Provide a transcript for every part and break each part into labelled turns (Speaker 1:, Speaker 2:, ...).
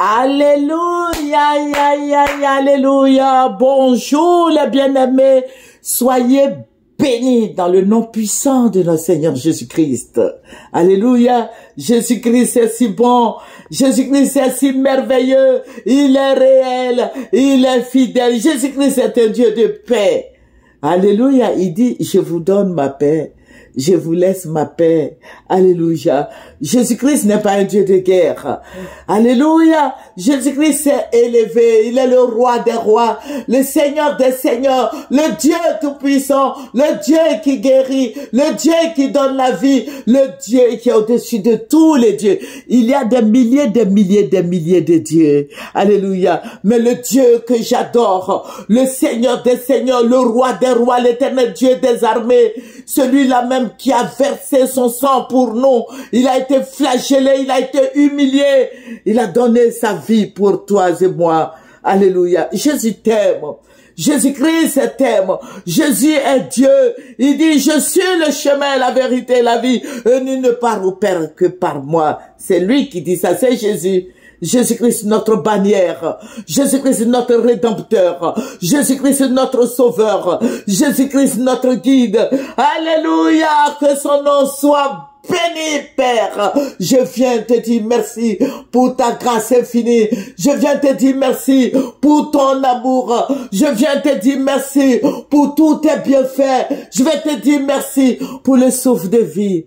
Speaker 1: Alléluia, alléluia. Bonjour les bien-aimés. Soyez bénis dans le nom puissant de notre Seigneur Jésus-Christ. Alléluia. Jésus-Christ est si bon. Jésus-Christ est si merveilleux. Il est réel. Il est fidèle. Jésus-Christ est un Dieu de paix. Alléluia. Il dit, je vous donne ma paix. Je vous laisse ma paix. Alléluia. Jésus-Christ n'est pas un Dieu de guerre. Alléluia. Jésus-Christ s'est élevé. Il est le roi des rois, le Seigneur des seigneurs, le Dieu tout-puissant, le Dieu qui guérit, le Dieu qui donne la vie, le Dieu qui est au-dessus de tous les dieux. Il y a des milliers de dieux. Alléluia. Mais le Dieu que j'adore, le Seigneur des seigneurs, le roi des rois, l'éternel Dieu des armées, celui-là même qui a versé son sang pour nous. Il a été flagellé, il a été humilié. Il a donné sa vie pour toi et moi. Alléluia. Jésus t'aime. Jésus-Christ t'aime. Jésus est Dieu. Il dit, je suis le chemin, la vérité, la vie. Et nul ne part au Père que par moi. C'est lui qui dit ça, c'est Jésus. Jésus-Christ notre bannière, Jésus-Christ notre rédempteur, Jésus-Christ notre sauveur, Jésus-Christ notre guide. Alléluia, que son nom soit béni, Père. Je viens te dire merci pour ta grâce infinie. Je viens te dire merci pour ton amour. Je viens te dire merci pour tous tes bienfaits. Je vais te dire merci pour le souffle de vie.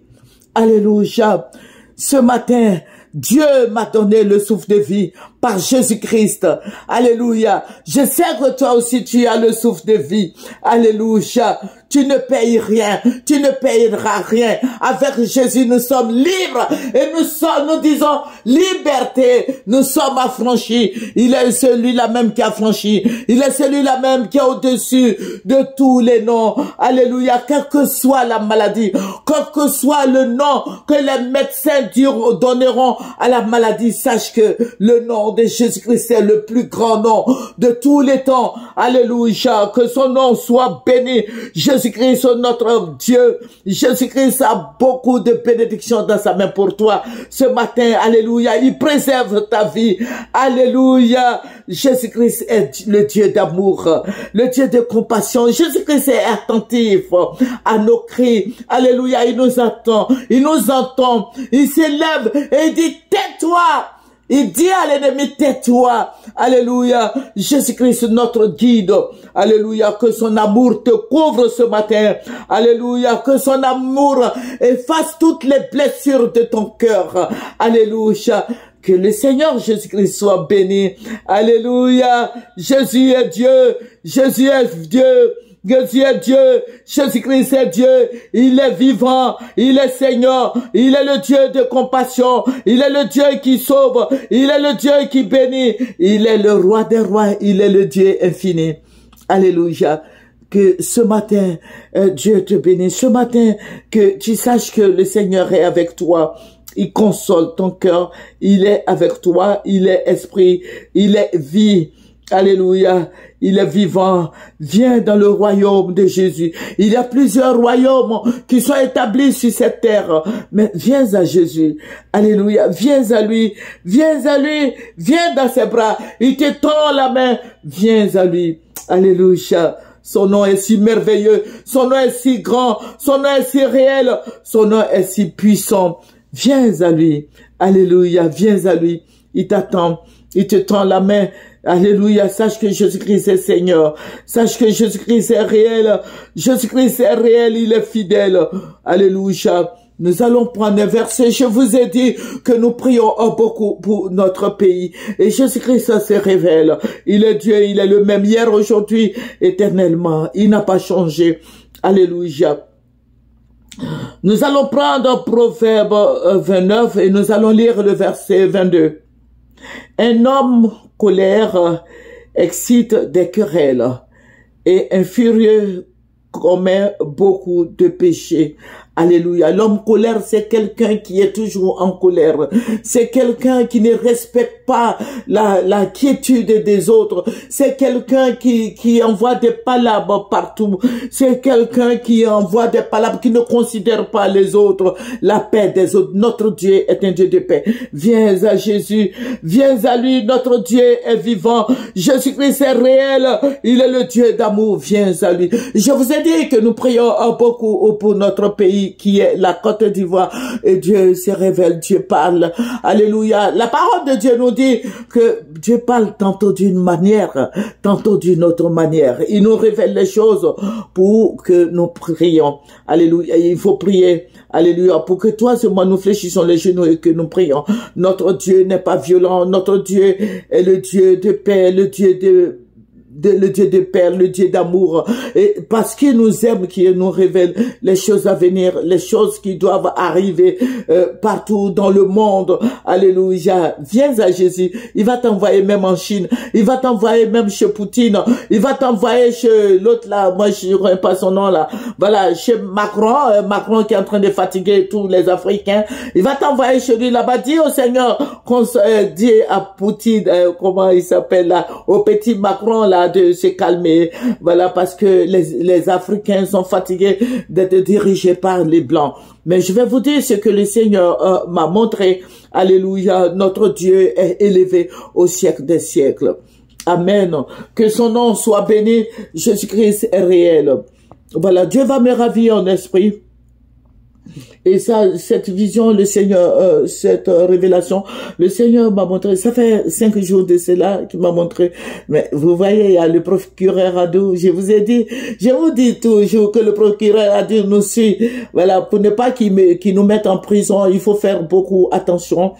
Speaker 1: Alléluia. Ce matin, Dieu m'a donné le souffle de vie par Jésus-Christ. Alléluia. Je sais que toi aussi tu as le souffle de vie. Alléluia. Tu ne payes rien. Tu ne payeras rien. Avec Jésus, nous sommes libres. Et nous disons liberté. Nous sommes affranchis. Il est celui-là même qui a franchi. Il est celui-là même qui est au-dessus de tous les noms. Alléluia. Quelle que soit la maladie, quel que soit le nom que les médecins donneront à la maladie, sache que le nom de Jésus-Christ est le plus grand nom de tous les temps. Alléluia. Que son nom soit béni. Jésus-Christ, notre Dieu. Jésus-Christ a beaucoup de bénédictions dans sa main pour toi. Ce matin, alléluia, il préserve ta vie. Alléluia. Jésus-Christ est le Dieu d'amour, le Dieu de compassion. Jésus-Christ est attentif à nos cris. Alléluia, il nous attend. Il nous entend. Il s'élève et il dit, tais-toi. Il dit à l'ennemi, tais-toi. Alléluia. Jésus-Christ, notre guide. Alléluia. Que son amour te couvre ce matin. Alléluia. Que son amour efface toutes les blessures de ton cœur. Alléluia. Que le Seigneur Jésus-Christ soit béni. Alléluia. Jésus est Dieu. Jésus est Dieu. Jésus est Dieu, Jésus-Christ est Dieu, il est vivant, il est Seigneur, il est le Dieu de compassion, il est le Dieu qui sauve, il est le Dieu qui bénit, il est le roi des rois, il est le Dieu infini. Alléluia. Que ce matin, Dieu te bénisse, ce matin, que tu saches que le Seigneur est avec toi. Il console ton cœur, il est avec toi, il est esprit, il est vie. Alléluia, il est vivant. Viens dans le royaume de Jésus. Il y a plusieurs royaumes qui sont établis sur cette terre. Mais viens à Jésus. Alléluia, viens à lui. Viens à lui. Viens dans ses bras. Il te tend la main. Viens à lui. Alléluia. Son nom est si merveilleux. Son nom est si grand. Son nom est si réel. Son nom est si puissant. Viens à lui. Alléluia, viens à lui. Il t'attend. Il te tend la main. Alléluia, sache que Jésus-Christ est Seigneur. Sache que Jésus-Christ est réel. Jésus-Christ est réel, il est fidèle. Alléluia. Nous allons prendre un verset. Je vous ai dit que nous prions beaucoup pour notre pays. Et Jésus-Christ se révèle. Il est Dieu, il est le même hier, aujourd'hui, éternellement. Il n'a pas changé. Alléluia. Nous allons prendre Proverbe 29 et nous allons lire le verset 22. Un homme colère excite des querelles et un furieux commet beaucoup de péchés. Alléluia. L'homme colère, c'est quelqu'un qui est toujours en colère. C'est quelqu'un qui ne respecte pas la quiétude des autres. C'est quelqu'un qui envoie des palabres partout. C'est quelqu'un qui envoie des palabres, qui ne considère pas les autres, la paix des autres. Notre Dieu est un Dieu de paix. Viens à Jésus. Viens à lui. Notre Dieu est vivant. Jésus-Christ est réel. Il est le Dieu d'amour. Viens à lui. Je vous ai dit que nous prions beaucoup pour notre pays qui est la Côte d'Ivoire. Et Dieu se révèle. Dieu parle. Alléluia. La parole de Dieu nous dit que Dieu parle tantôt d'une manière, tantôt d'une autre manière. Il nous révèle les choses pour que nous prions. Alléluia. Il faut prier. Alléluia. Pour que toi et moi nous fléchissons les genoux et que nous prions. Notre Dieu n'est pas violent. Notre Dieu est le Dieu de paix, le Dieu le Dieu de paix, le Dieu d'amour, et parce qu'il nous aime, qu'il nous révèle les choses à venir, les choses qui doivent arriver partout dans le monde. Alléluia. Viens à Jésus. Il va t'envoyer même en Chine. Il va t'envoyer même chez Poutine. Il va t'envoyer chez l'autre là. Moi, je ne connais pas son nom là. Voilà, chez Macron. Macron qui est en train de fatiguer tous les Africains. Il va t'envoyer chez lui là-bas. Dis au Seigneur, dis à Poutine, comment il s'appelle là, au petit Macron là, de se calmer, voilà, parce que les Africains sont fatigués d'être dirigés par les Blancs. Mais je vais vous dire ce que le Seigneur m'a montré. Alléluia, notre Dieu est élevé au siècle des siècles. Amen. Que son nom soit béni. Jésus-Christ est réel. Voilà, Dieu va me ravir en esprit. Et ça, cette vision, le Seigneur, cette révélation, le Seigneur m'a montré, ça fait 5 jours de cela qu'il m'a montré. Mais vous voyez, il y a le procureur Adou, je vous dis toujours que le procureur Adou nous suit. Voilà, pour ne pas qu'il nous mette en prison, il faut faire beaucoup attention.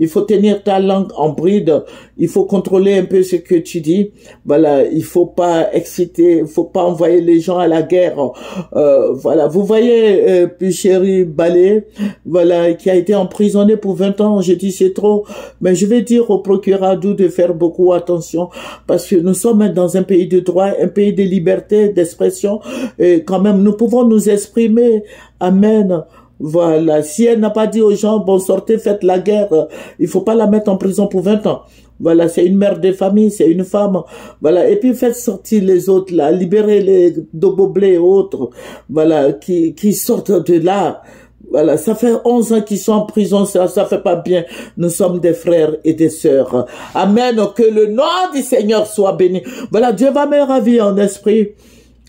Speaker 1: Il faut tenir ta langue en bride. Il faut contrôler un peu ce que tu dis. Voilà, il faut pas exciter, il faut pas envoyer les gens à la guerre. Voilà, vous voyez Puchéry Balé, voilà, qui a été emprisonné pour 20 ans. J'ai dit c'est trop, mais je vais dire au procureur Adou de faire beaucoup attention parce que nous sommes dans un pays de droit, un pays de liberté d'expression. Et quand même, nous pouvons nous exprimer. Amen. Voilà, si elle n'a pas dit aux gens, bon, sortez, faites la guerre, il faut pas la mettre en prison pour 20 ans. Voilà, c'est une mère de famille, c'est une femme. Voilà, et puis faites sortir les autres là, libérez les Doboblé et autres, voilà, qui sortent de là. Voilà, ça fait 11 ans qu'ils sont en prison, ça fait pas bien. Nous sommes des frères et des sœurs. Amen, que le nom du Seigneur soit béni. Voilà, Dieu va me ravir en esprit.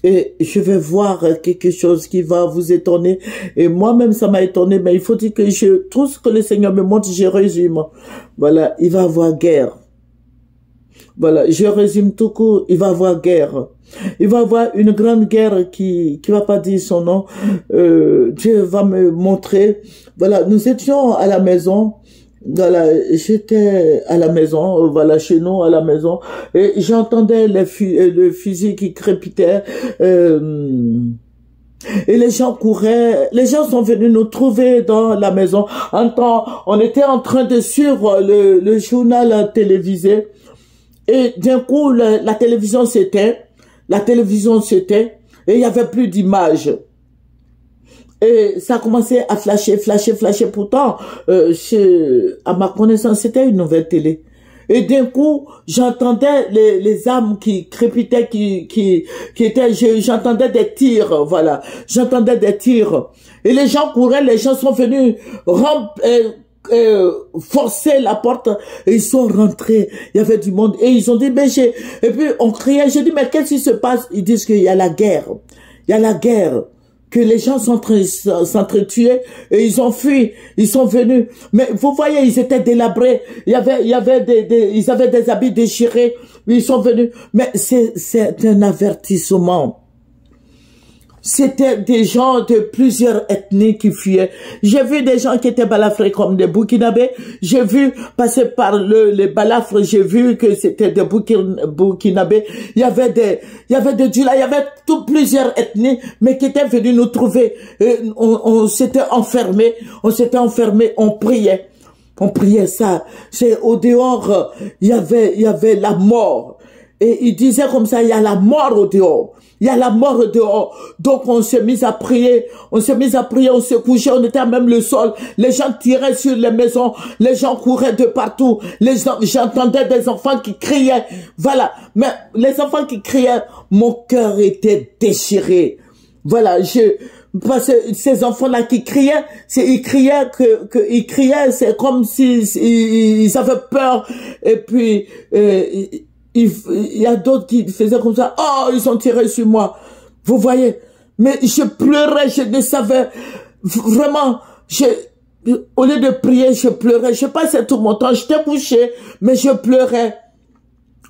Speaker 1: Et je vais voir quelque chose qui va vous étonner. Et moi-même, ça m'a étonné. Mais il faut dire que tout ce que le Seigneur me montre, je résume. Voilà, il va y avoir guerre. Voilà, je résume tout court. Il va y avoir guerre. Il va y avoir une grande guerre qui va pas dire son nom. Dieu va me montrer. Voilà, nous étions à la maison. Voilà, j'étais à la maison, voilà, chez nous, à la maison, et j'entendais le fusil qui crépitait, et les gens couraient, les gens sont venus nous trouver dans la maison. On était en train de suivre le journal télévisé, et d'un coup, la télévision s'éteint, et il y avait plus d'images. Et ça a commencé à flasher. Pourtant, à ma connaissance, c'était une nouvelle télé. Et d'un coup, j'entendais les armes qui crépitaient, j'entendais des tirs, voilà. J'entendais des tirs. Et les gens couraient, les gens sont venus forcer la porte et ils sont rentrés. Il y avait du monde et ils ont dit, et puis on criait, j'ai dit, mais qu'est-ce qui se passe? Ils disent qu'il y a la guerre. Il y a la guerre. Que les gens s'entretuaient et ils ont fui, ils sont venus. Mais vous voyez, ils étaient délabrés. Ils avaient des habits déchirés. Ils sont venus. Mais c'est un avertissement. C'était des gens de plusieurs ethnies qui fuyaient. J'ai vu des gens qui étaient balafrés comme des Burkinabés. J'ai vu passer par les balafres, j'ai vu que c'était des Burkinabés. Il y avait des Djula, il y avait plusieurs ethnies, mais qui étaient venus nous trouver. On s'était enfermés, on priait. On priait ça. C'est au dehors, il y avait la mort. Et il disait comme ça, il y a la mort au dehors. Il y a la mort au dehors. Donc on s'est mis à prier, on se couchait, on était à même le sol. Les gens tiraient sur les maisons, les gens couraient de partout. J'entendais des enfants qui criaient. Voilà. Mais les enfants qui criaient, mon cœur était déchiré. Voilà, parce que ces enfants-là qui criaient, ils criaient, c'est comme ils avaient peur. Et puis, il y a d'autres qui faisaient comme ça. Oh, ils ont tiré sur moi. Vous voyez. Mais je pleurais, je ne savais vraiment, au lieu de prier, je pleurais. Je passais tout mon temps, j'étais couché, mais je pleurais.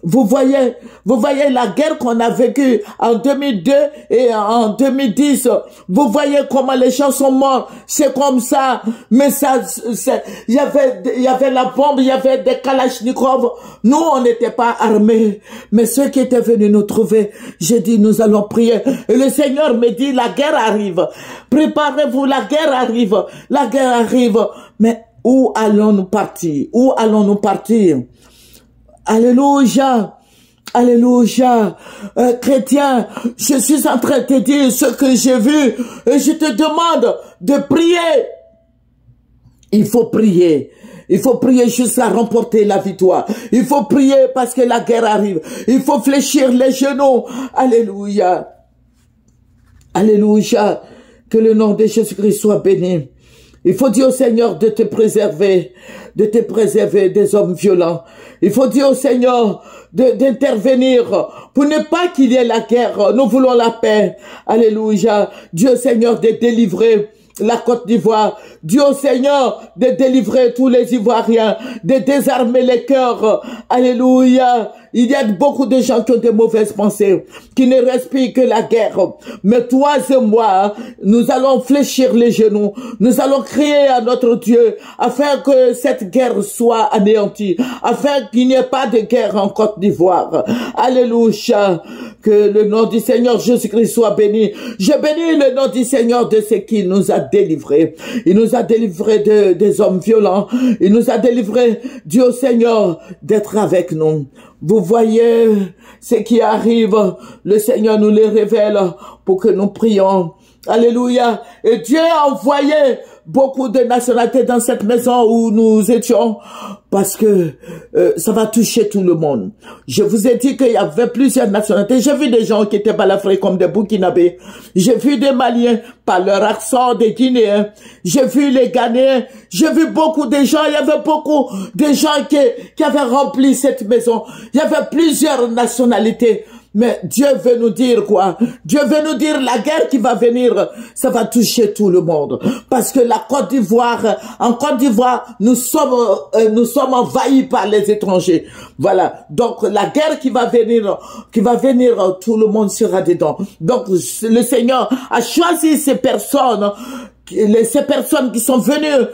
Speaker 1: Vous voyez la guerre qu'on a vécue en 2002 et en 2010. Vous voyez comment les gens sont morts. C'est comme ça. Mais ça, il y avait la bombe, il y avait des kalachnikovs. Nous, on n'était pas armés. Mais ceux qui étaient venus nous trouver, j'ai dit, nous allons prier. Et le Seigneur me dit, la guerre arrive. Préparez-vous, la guerre arrive. La guerre arrive. Mais où allons-nous partir? Où allons-nous partir? Alléluia, alléluia, chrétien, je suis en train de te dire ce que j'ai vu et je te demande de prier. Il faut prier. Il faut prier jusqu'à remporter la victoire. Il faut prier parce que la guerre arrive. Il faut fléchir les genoux. Alléluia. Alléluia. Que le nom de Jésus-Christ soit béni. Il faut dire au Seigneur de te préserver des hommes violents. Il faut dire au Seigneur d'intervenir pour ne pas qu'il y ait la guerre. Nous voulons la paix. Alléluia. Dieu Seigneur de délivrer la Côte d'Ivoire. Dieu Seigneur de délivrer tous les Ivoiriens, de désarmer les cœurs. Alléluia. Il y a beaucoup de gens qui ont de mauvaises pensées, qui ne respirent que la guerre. Mais toi et moi, nous allons fléchir les genoux. Nous allons crier à notre Dieu afin que cette guerre soit anéantie, afin qu'il n'y ait pas de guerre en Côte d'Ivoire. Alléluia. Que le nom du Seigneur Jésus-Christ soit béni. Je bénis le nom du Seigneur de ce qu'il nous a délivrés. Il nous a délivrés des hommes violents. Il nous a délivrés, Dieu Seigneur, d'être avec nous. Vous voyez ce qui arrive. Le Seigneur nous le révèle pour que nous prions. Alléluia. Et Dieu a envoyé beaucoup de nationalités dans cette maison où nous étions parce que ça va toucher tout le monde. Je vous ai dit qu'il y avait plusieurs nationalités. J'ai vu des gens qui étaient balafrés comme des Burkinabés. J'ai vu des Maliens par leur accent, des Guinéens. J'ai vu les Ghanéens. J'ai vu beaucoup de gens. Il y avait beaucoup de gens qui avaient rempli cette maison. Il y avait plusieurs nationalités. Mais Dieu veut nous dire quoi? Dieu veut nous dire la guerre qui va venir, ça va toucher tout le monde. Parce que la Côte d'Ivoire, en Côte d'Ivoire, nous sommes envahis par les étrangers. Voilà. Donc la guerre qui va venir, tout le monde sera dedans. Donc le Seigneur a choisi ces personnes qui sont venues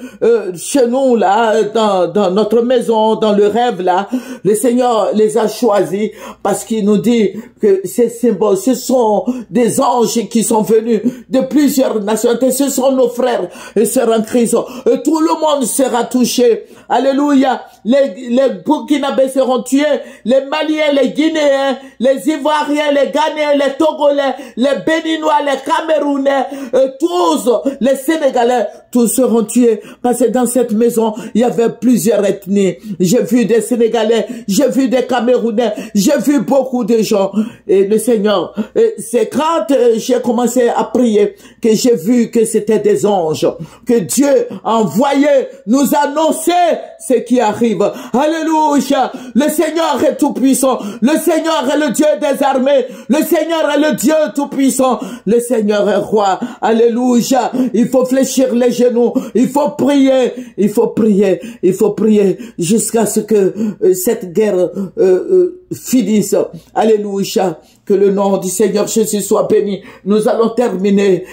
Speaker 1: chez nous là, dans notre maison, dans le rêve là, le Seigneur les a choisis parce qu'il nous dit que ces symboles, ce sont des anges qui sont venus de plusieurs nationalités, ce sont nos frères et sœurs en Christ. Et tout le monde sera touché. Alléluia. Les Burkinabés seront tués, les Maliens, les Guinéens, les Ivoiriens, les Ghanéens, les Togolais, les Béninois, les Camerounais, tous les Sénégalais, tous seront tués parce que dans cette maison, il y avait plusieurs ethnies. J'ai vu des Sénégalais, j'ai vu des Camerounais, j'ai vu beaucoup de gens. Et le Seigneur, c'est quand j'ai commencé à prier que j'ai vu que c'était des anges, que Dieu a envoyé nous annoncer ce qui arrive. Alléluia. Le Seigneur est tout puissant. Le Seigneur est le Dieu des armées. Le Seigneur est le Dieu tout puissant. Le Seigneur est roi. Alléluia. Il faut fléchir les genoux. Il faut prier. Il faut prier. Il faut prier jusqu'à ce que cette guerre finisse. Alléluia. Que le nom du Seigneur Jésus soit béni. Nous allons terminer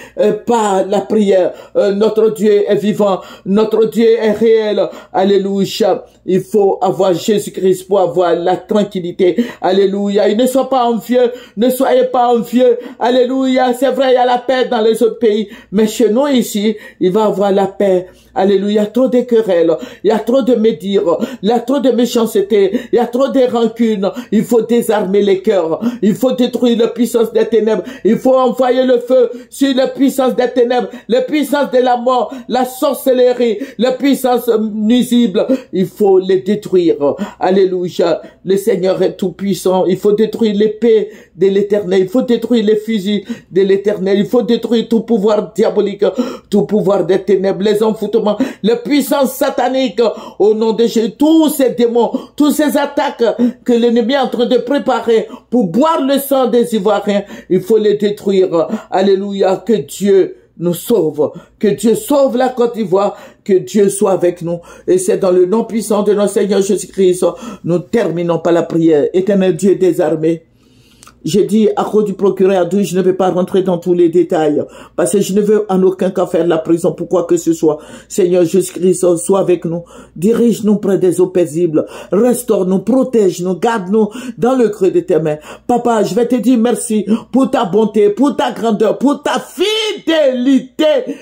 Speaker 1: par la prière. Notre Dieu est vivant. Notre Dieu est réel. Alléluia. Il faut avoir Jésus-Christ pour avoir la tranquillité. Alléluia. Et ne soyez pas envieux. Ne soyez pas envieux. Alléluia. C'est vrai, il y a la paix dans les autres pays. Mais chez nous ici, il va y avoir la paix. Alléluia. Il y a trop de querelles. Il y a trop de médire. Il y a trop de méchanceté. Il y a trop de rancunes. Il faut désarmer les cœurs. Il faut détruire la puissance des ténèbres. Il faut envoyer le feu sur la puissance des ténèbres, la puissance de la mort, la sorcellerie, la puissance nuisible. Il faut les détruire. Alléluia. Le Seigneur est tout puissant. Il faut détruire l'épée de l'Éternel. Il faut détruire les fusils de l'Éternel. Il faut détruire tout pouvoir diabolique, tout pouvoir des ténèbres, les envoûtements, la puissance satanique au nom de Jésus. Tous ces démons, toutes ces attaques que l'ennemi est en train de préparer pour boire le sang des Ivoiriens, il faut les détruire. Alléluia. Que Dieu nous sauve. Que Dieu sauve la Côte d'Ivoire. Que Dieu soit avec nous. Et c'est dans le nom puissant de notre Seigneur Jésus-Christ. Nous terminons par la prière. Éternel Dieu des armées. J'ai dit, à cause du procureur, je ne vais pas rentrer dans tous les détails, parce que je ne veux en aucun cas faire la prison pour quoi que ce soit. Seigneur Jésus-Christ, sois avec nous. Dirige-nous près des eaux paisibles. Restaure-nous, protège-nous, garde-nous dans le creux de tes mains. Papa, je vais te dire merci pour ta bonté, pour ta grandeur, pour ta fidélité.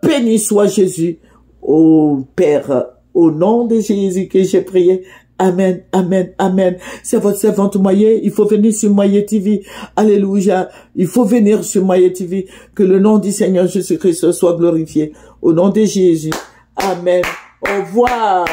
Speaker 1: Béni soit Jésus. Ô Père, au nom de Jésus que j'ai prié. Amen, amen, amen. C'est votre servante Moyen. Il faut venir sur Moyen TV. Alléluia. Il faut venir sur Moyen TV. Que le nom du Seigneur Jésus-Christ soit glorifié. Au nom de Jésus. Amen. Au revoir.